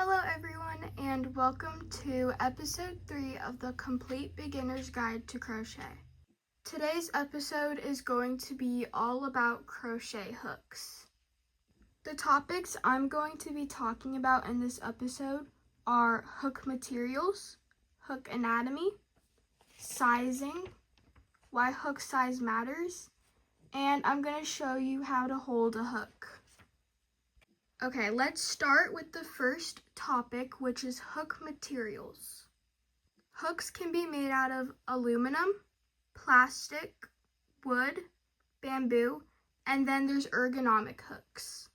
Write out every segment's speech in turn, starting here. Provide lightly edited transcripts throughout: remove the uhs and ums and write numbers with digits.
Hello everyone, and welcome to episode 3 of the Complete Beginner's Guide to Crochet. Today's episode is going to be all about crochet hooks. The topics I'm going to be talking about in this episode are hook materials, hook anatomy, sizing, why hook size matters, and I'm going to show you how to hold a hook. Okay, let's start with the first topic, which is hook materials. Hooks can be made out of aluminum, plastic, wood, bamboo, and then there's ergonomic hooks.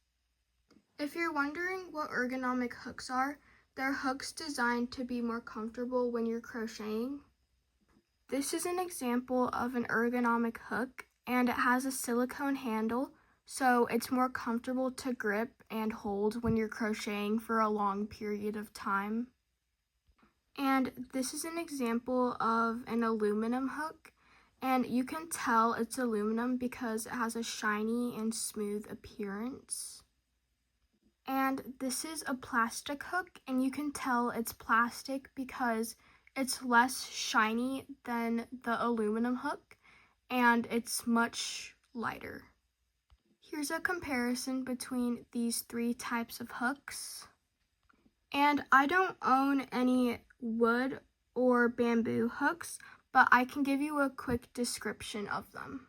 If you're wondering what ergonomic hooks are, they're hooks designed to be more comfortable when you're crocheting. This is an example of an ergonomic hook, and it has a silicone handle, so it's more comfortable to grip and hold when you're crocheting for a long period of time. And this is an example of an aluminum hook, and you can tell it's aluminum because it has a shiny and smooth appearance. And this is a plastic hook, and you can tell it's plastic because it's less shiny than the aluminum hook, and it's much lighter. Here's a comparison between these three types of hooks. And I don't own any wood or bamboo hooks, but I can give you a quick description of them.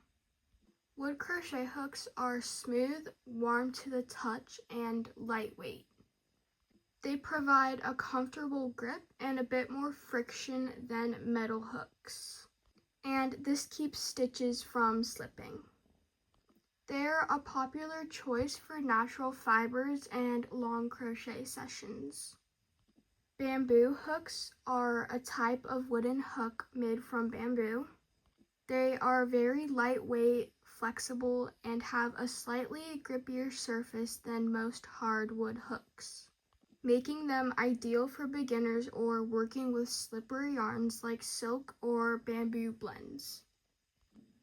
Wood crochet hooks are smooth, warm to the touch, and lightweight. They provide a comfortable grip and a bit more friction than metal hooks. And this keeps stitches from slipping. They're a popular choice for natural fibers and long crochet sessions. Bamboo hooks are a type of wooden hook made from bamboo. They are very lightweight, flexible, and have a slightly grippier surface than most hardwood hooks, making them ideal for beginners or working with slippery yarns like silk or bamboo blends.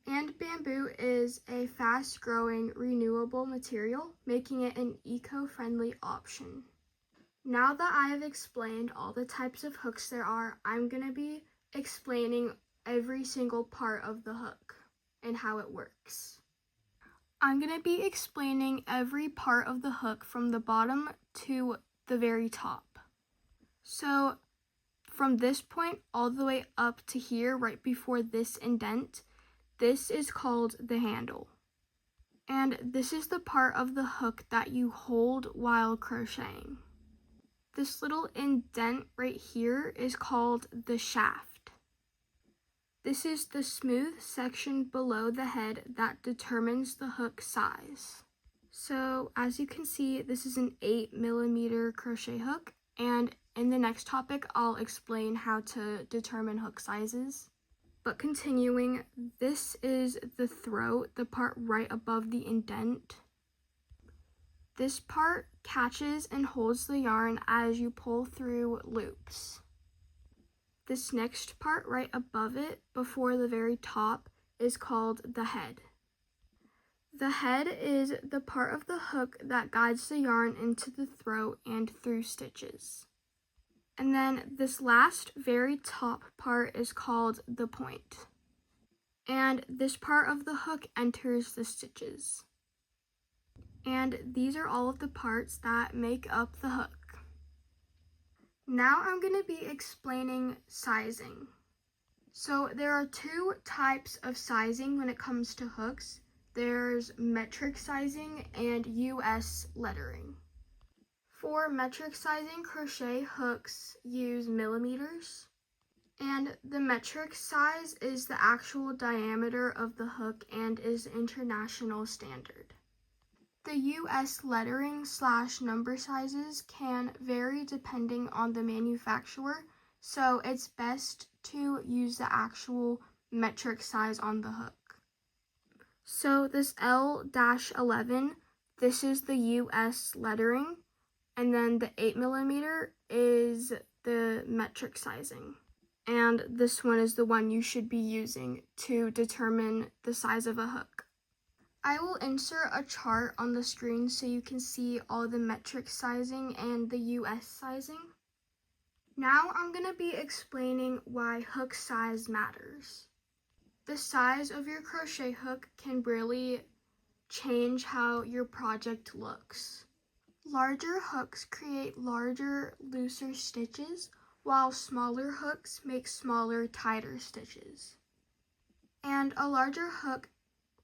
And bamboo is a fast-growing, renewable material, making it an eco-friendly option. Now that I have explained all the types of hooks there are, I'm going to be explaining every single part of the hook and how it works. I'm going to be explaining every part of the hook from the bottom to the very top. So from this point all the way up to here, right before this indent, this is called the handle, and this is the part of the hook that you hold while crocheting. This little indent right here is called the shaft. This is the smooth section below the head that determines the hook size. So as you can see, this is an 8mm crochet hook, and in the next topic I'll explain how to determine hook sizes. But continuing, this is the throat, the part right above the indent. This part catches and holds the yarn as you pull through loops. This next part right above it, before the very top, is called the head. The head is the part of the hook that guides the yarn into the throat and through stitches. And then this last, very top part is called the point. And this part of the hook enters the stitches. And these are all of the parts that make up the hook. Now I'm going to be explaining sizing. So there are two types of sizing when it comes to hooks. There's metric sizing and US lettering. For metric sizing, crochet hooks use millimeters, and the metric size is the actual diameter of the hook and is international standard. The US lettering / number sizes can vary depending on the manufacturer, so it's best to use the actual metric size on the hook. So this L-11, this is the US lettering. And then the 8mm is the metric sizing. And this one is the one you should be using to determine the size of a hook. I will insert a chart on the screen so you can see all the metric sizing and the US sizing. Now I'm going to be explaining why hook size matters. The size of your crochet hook can really change how your project looks. Larger hooks create larger, looser stitches, while smaller hooks make smaller, tighter stitches. And a larger hook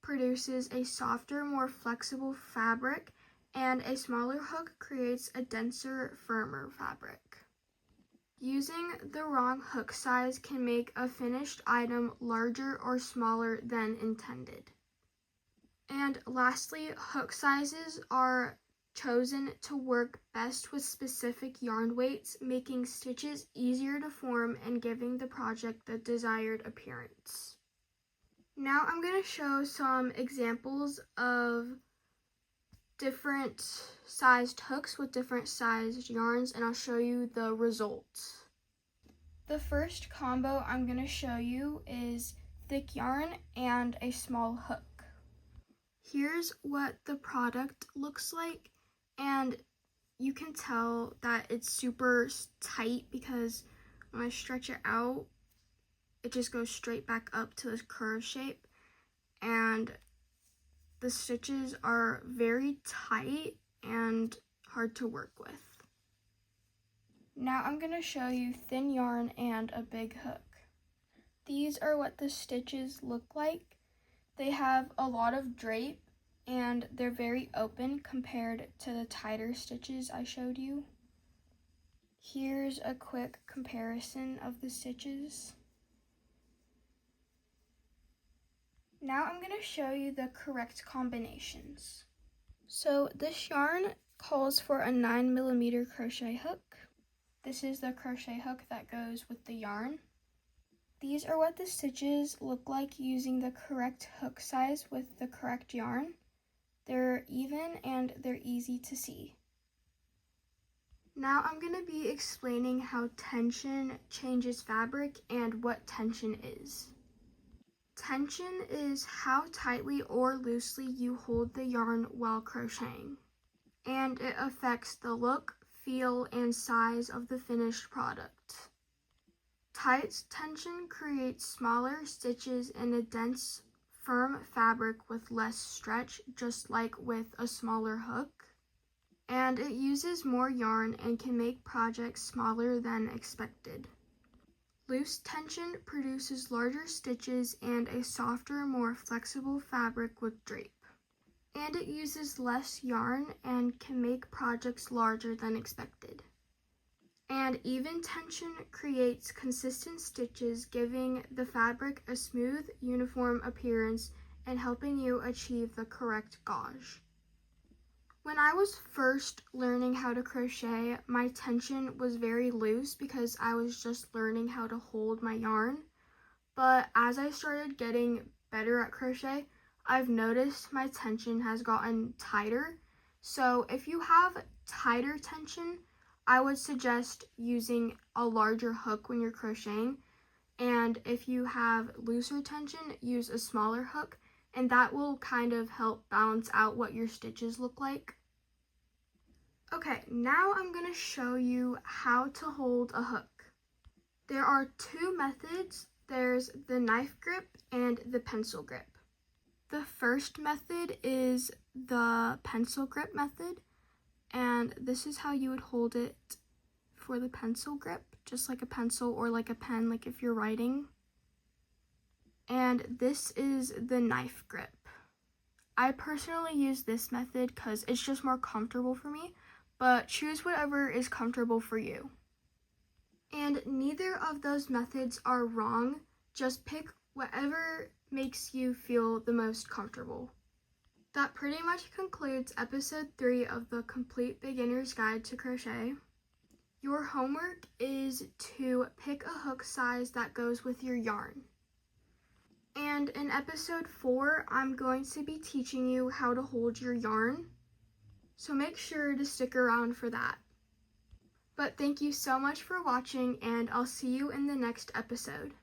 produces a softer, more flexible fabric, and a smaller hook creates a denser, firmer fabric. Using the wrong hook size can make a finished item larger or smaller than intended. And lastly, hook sizes are chosen to work best with specific yarn weights, making stitches easier to form and giving the project the desired appearance. Now I'm going to show some examples of different sized hooks with different sized yarns, and I'll show you the results. The first combo I'm going to show you is thick yarn and a small hook. Here's what the product looks like, and you can tell that it's super tight because when I stretch it out, it just goes straight back up to this curve shape, and the stitches are very tight and hard to work with. Now I'm going to show you thin yarn and a big hook. These are what the stitches look like. They have a lot of drape and they're very open compared to the tighter stitches I showed you. Here's a quick comparison of the stitches. Now I'm going to show you the correct combinations. So this yarn calls for a 9mm crochet hook. This is the crochet hook that goes with the yarn. These are what the stitches look like using the correct hook size with the correct yarn. They're even and they're easy to see. Now I'm going to be explaining how tension changes fabric and what tension is. Tension is how tightly or loosely you hold the yarn while crocheting, and it affects the look, feel, and size of the finished product. Tight tension creates smaller stitches and a dense, firm fabric with less stretch, just like with a smaller hook. And it uses more yarn and can make projects smaller than expected. Loose tension produces larger stitches and a softer, more flexible fabric with drape. And it uses less yarn and can make projects larger than expected. And even tension creates consistent stitches, giving the fabric a smooth, uniform appearance and helping you achieve the correct gauge. When I was first learning how to crochet, my tension was very loose because I was just learning how to hold my yarn. But as I started getting better at crochet, I've noticed my tension has gotten tighter. So if you have tighter tension, I would suggest using a larger hook when you're crocheting. And if you have looser tension, use a smaller hook, and that will kind of help balance out what your stitches look like. Okay, now I'm going to show you how to hold a hook. There are two methods. There's the knife grip and the pencil grip. The first method is the pencil grip method, and this is how you would hold it for the pencil grip, just like a pencil or like a pen, like if you're writing. And this is the knife grip. I personally use this method because it's just more comfortable for me, but choose whatever is comfortable for you. And neither of those methods are wrong, just pick whatever makes you feel the most comfortable. That pretty much concludes episode 3 of the Complete Beginner's Guide to Crochet. Your homework is to pick a hook size that goes with your yarn. And in episode 4, I'm going to be teaching you how to hold your yarn. So make sure to stick around for that. But thank you so much for watching, and I'll see you in the next episode.